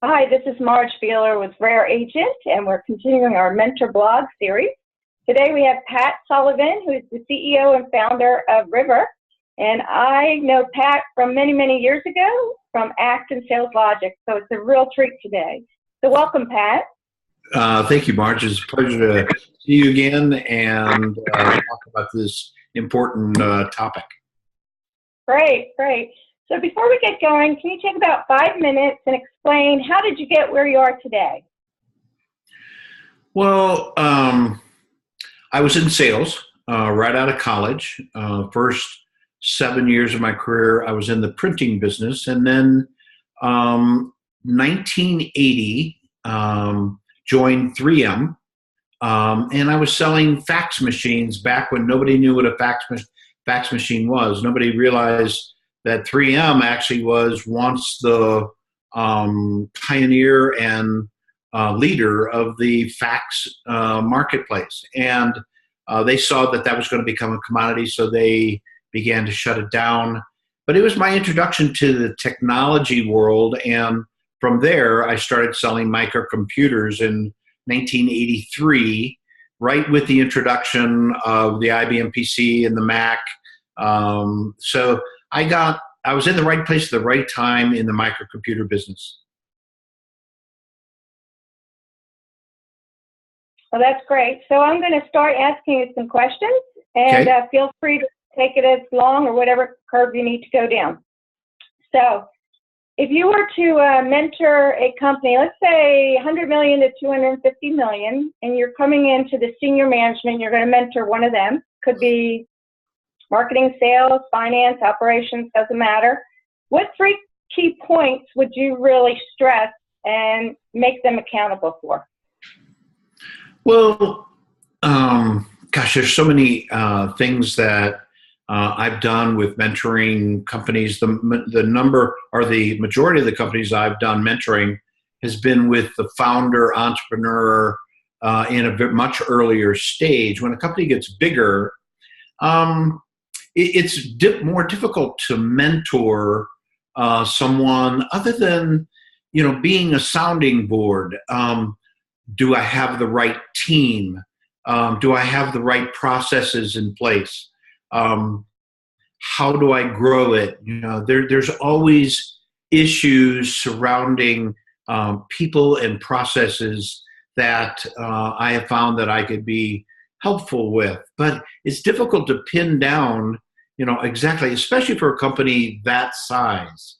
Hi, this is Marge Feeler with RareAgent, and we're continuing our mentor blog series. Today we have Pat Sullivan, who is the CEO and founder of Ryver. And I know Pat from many, many years ago from ACT and Sales Logic, so it's a real treat today. So welcome, Pat. Thank you, Marge. It's a pleasure to see you again and talk about this important topic. Great, great. So before we get going, can you take about 5 minutes and explain how did you get where you are today? Well, I was in sales right out of college. First 7 years of my career, I was in the printing business. And then 1980, joined 3M. And I was selling fax machines back when nobody knew what a fax machine was. Nobody realized that 3M actually was once the pioneer and leader of the fax marketplace. And they saw that that was going to become a commodity, so they began to shut it down. But it was my introduction to the technology world, and from there I started selling microcomputers in 1983, right with the introduction of the IBM PC and the Mac. So I was in the right place at the right time in the microcomputer business. Well, that's great. So I'm going to start asking you some questions, and Okay. feel free to take it as long or whatever curve you need to go down. So if you were to mentor a company, let's say 100 million to 250 million, and you're coming into the senior management, you're going to mentor one of them. Could be marketing, sales, finance, operations, doesn't matter. What 3 key points would you really stress and make them accountable for? Well, gosh, there's so many things that I've done with mentoring companies. The number or the majority of the companies I've done mentoring has been with the founder entrepreneur in a much earlier stage. When a company gets bigger, it's more difficult to mentor someone other than, being a sounding board. Do I have the right team? Do I have the right processes in place? How do I grow it? There's always issues surrounding people and processes that I have found that I could be helpful with. But it's difficult to pin down, exactly, especially for a company that size.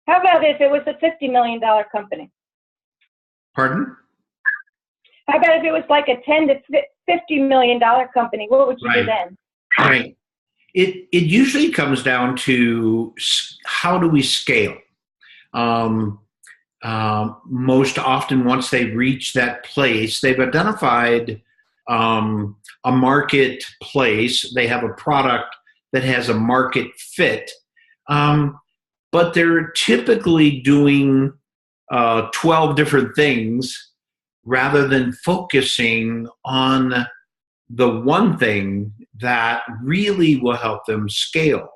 How about if it was a $50 million company? Pardon? How about if it was like a $10 to $50 million company? What would you do then? Right. It usually comes down to how do we scale? Most often, once they reach that place, they've identified a marketplace. They have a product that has a market fit, but they're typically doing 12 different things rather than focusing on the one thing that really will help them scale.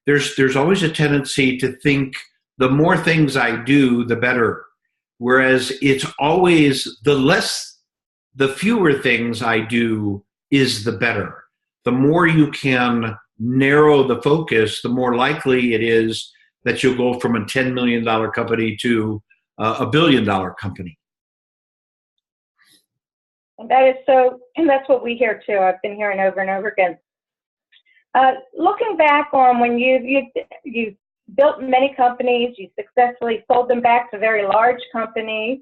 There's always a tendency to think the more things I do, the better. Whereas it's always the fewer things I do is the better. The more you can narrow the focus, the more likely it is that you'll go from a $10 million company to a $1 billion company. And that is so, and that's what we hear too. I've been hearing over and over again. Looking back on when you built many companies, you successfully sold them back to very large companies.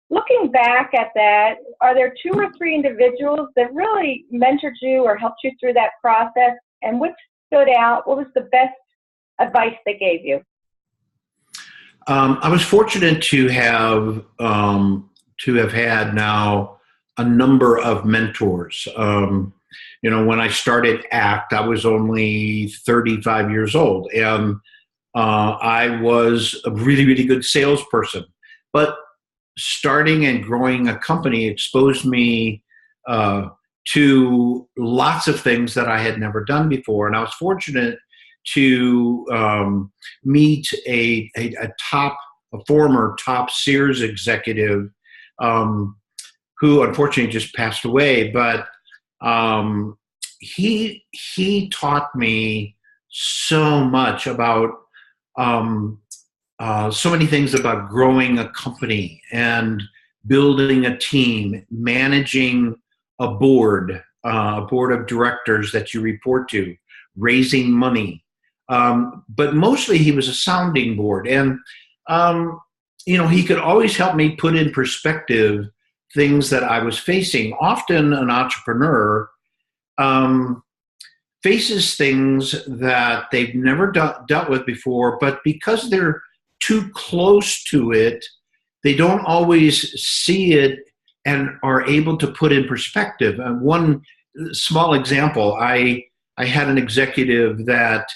Looking back at that, are there 2 or 3 individuals that really mentored you or helped you through that process? And what stood out? What was the best advice they gave you? I was fortunate to have had now a number of mentors. When I started ACT, I was only 35 years old, and I was a really, really good salesperson. But starting and growing a company exposed me to lots of things that I had never done before. And I was fortunate to meet a former top Sears executive who unfortunately just passed away. But he taught me so much about so many things about growing a company and building a team, managing a board of directors that you report to, raising money. But mostly he was a sounding board. And, he could always help me put in perspective things that I was facing. Often an entrepreneur faces things that they've never dealt with before, but because they're too close to it, they don't always see it and are able to put in perspective. One small example, I had an executive that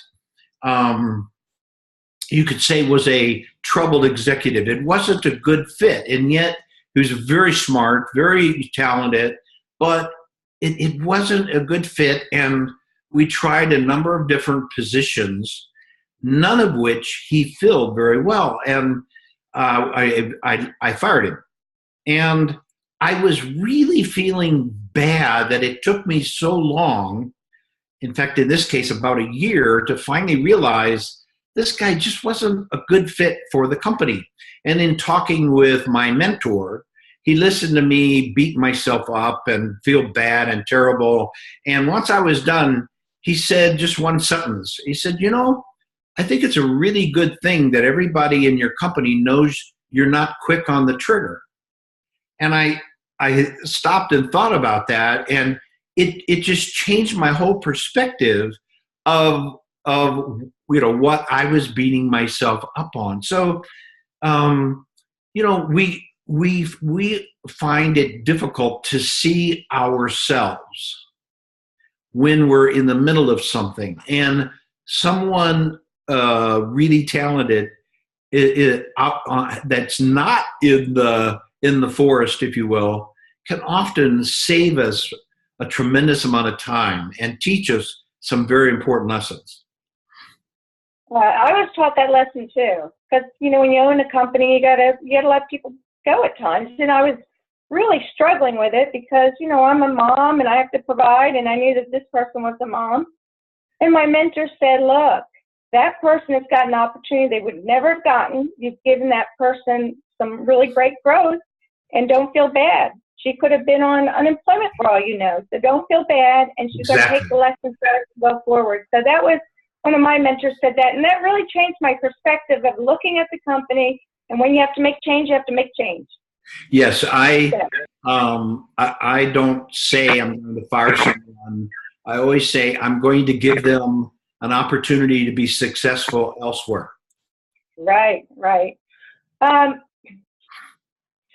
you could say was a troubled executive. It wasn't a good fit, and yet he was very smart, very talented, but it wasn't a good fit, and we tried a number of different positions, none of which he filled very well, and I fired him. And I was really feeling bad that it took me so long, in fact, in this case, about a year, to finally realize this guy just wasn't a good fit for the company. And in talking with my mentor, he listened to me beat myself up and feel bad and terrible. And once I was done, he said just one sentence. He said, I think it's a really good thing that everybody in your company knows you're not quick on the trigger. And I stopped and thought about that, and it just changed my whole perspective of what I was beating myself up on. So, we find it difficult to see ourselves when we're in the middle of something, and someone really talented that's not in the forest, if you will, can often save us a tremendous amount of time and teach us some very important lessons. I was taught that lesson too, because when you own a company, you gotta let people go at times, and I was really struggling with it because I'm a mom and I have to provide, and I knew that this person was a mom, and my mentor said, "Look, that person has got an opportunity they would never have gotten. You've given that person some really great growth, and don't feel bad. She could have been on unemployment for all you know, so don't feel bad, and she's going to take the lessons to go forward." So that was one of my mentors said that, and that really changed my perspective of looking at the company. And when you have to make change, you have to make change. Yes, I don't say I'm going to fire someone. I always say I'm going to give them an opportunity to be successful elsewhere. Right.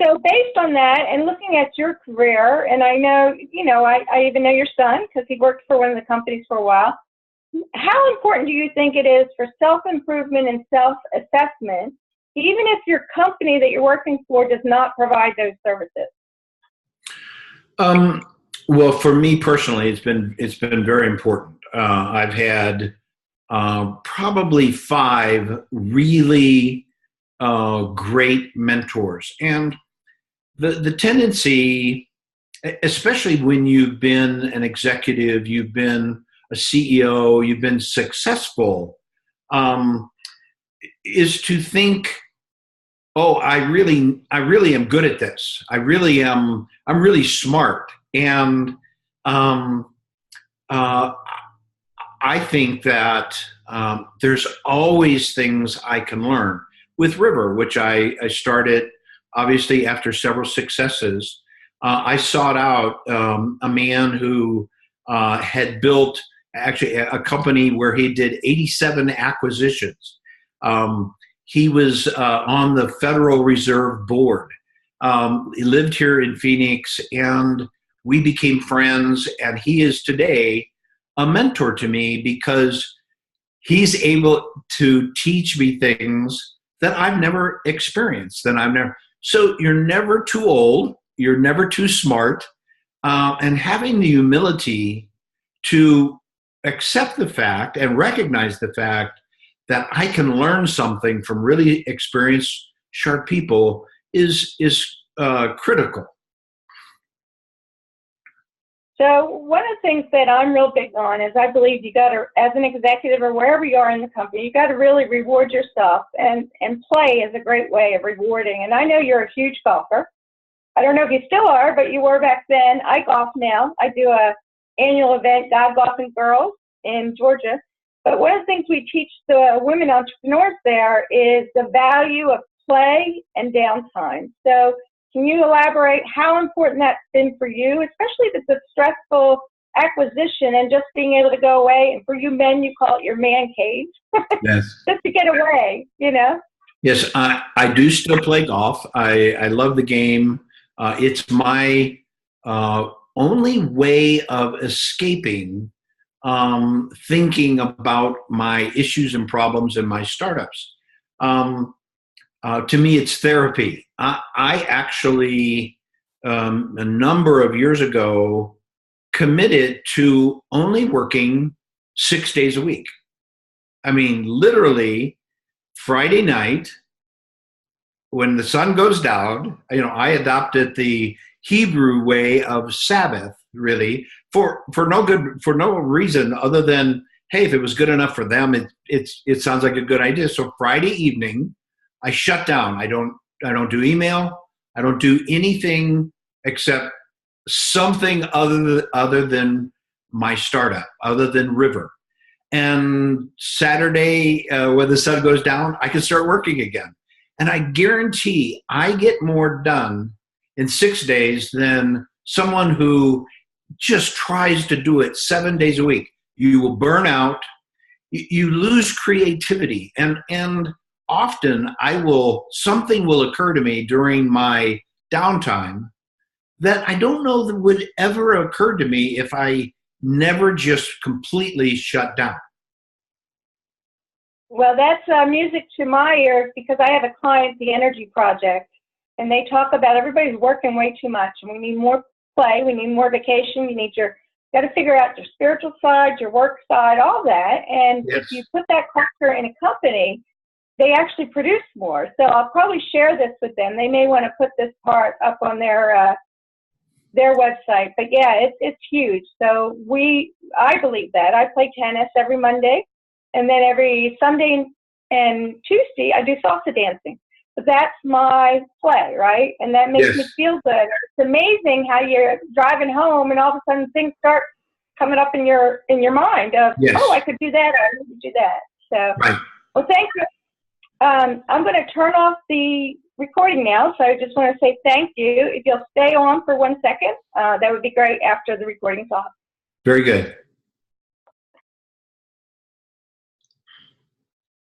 So based on that and looking at your career, and I know, I even know your son because he worked for one of the companies for a while. How important do you think it is for self-improvement and self-assessment, even if your company that you're working for does not provide those services? Well, for me personally, it's been very important. I've had probably 5 really great mentors, and the tendency, especially when you've been an executive, you've been a CEO, you've been successful, is to think, "Oh, I really am good at this. I'm really smart." And I think that there's always things I can learn. With Ryver, which I started obviously after several successes, I sought out a man who had built actually a company where he did 87 acquisitions. He was on the Federal Reserve Board. He lived here in Phoenix, and we became friends, and he is today a mentor to me because he's able to teach me things that I've never experienced, So you're never too old, you're never too smart, and having the humility to accept the fact and recognize the fact that I can learn something from really experienced, sharp people is critical. So one of the things that I'm real big on is I believe you got to, as an executive or wherever you are in the company, you got to really reward yourself, and play is a great way of rewarding. And I know you're a huge golfer. I don't know if you still are, but you were back then. I golf now. I do a annual event, God Golfing Girls, in Georgia. But one of the things we teach the women entrepreneurs there is the value of play and downtime. So can you elaborate how important that's been for you, especially if it's a stressful acquisition and just being able to go away? And for you men, you call it your man cave. Yes. Just to get away, you know? Yes, I do still play golf. I love the game. It's my only way of escaping thinking about my issues and problems in my startups. To me, it's therapy. I actually, a number of years ago, committed to only working 6 days a week. I mean, literally, Friday night, when the sun goes down, I adopted the Hebrew way of Sabbath, really, for no reason other than, hey, if it was good enough for them, it sounds like a good idea. So Friday evening, I shut down. I don't do email. I don't do anything except something other than my startup, other than Ryver. And Saturday, when the sun goes down, I can start working again. And I guarantee I get more done in 6 days than someone who just tries to do it 7 days a week. You will burn out. You lose creativity. And often something will occur to me during my downtime that I don't know that would ever occur to me if I never just completely shut down. Well, that's music to my ears, because I have a client, the Energy Project, and they talk about everybody's working way too much, and we need more play, we need more vacation, you got to figure out your spiritual side, your work side, all that. And Yes. If you put that culture in a company, they actually produce more. So I'll probably share this with them. They may want to put this part up on their website. But yeah, it's huge. So I believe that. I play tennis every Monday, and then every Sunday and Tuesday I do salsa dancing. But that's my play, right? And that makes me feel good. It's amazing how you're driving home and all of a sudden things start coming up in your mind of, oh, I could do that, I could do that. So, right. Well, thank you. I'm going to turn off the recording now, so I just want to say thank you. If you'll stay on for 1 second, that would be great after the recording's off. Very good.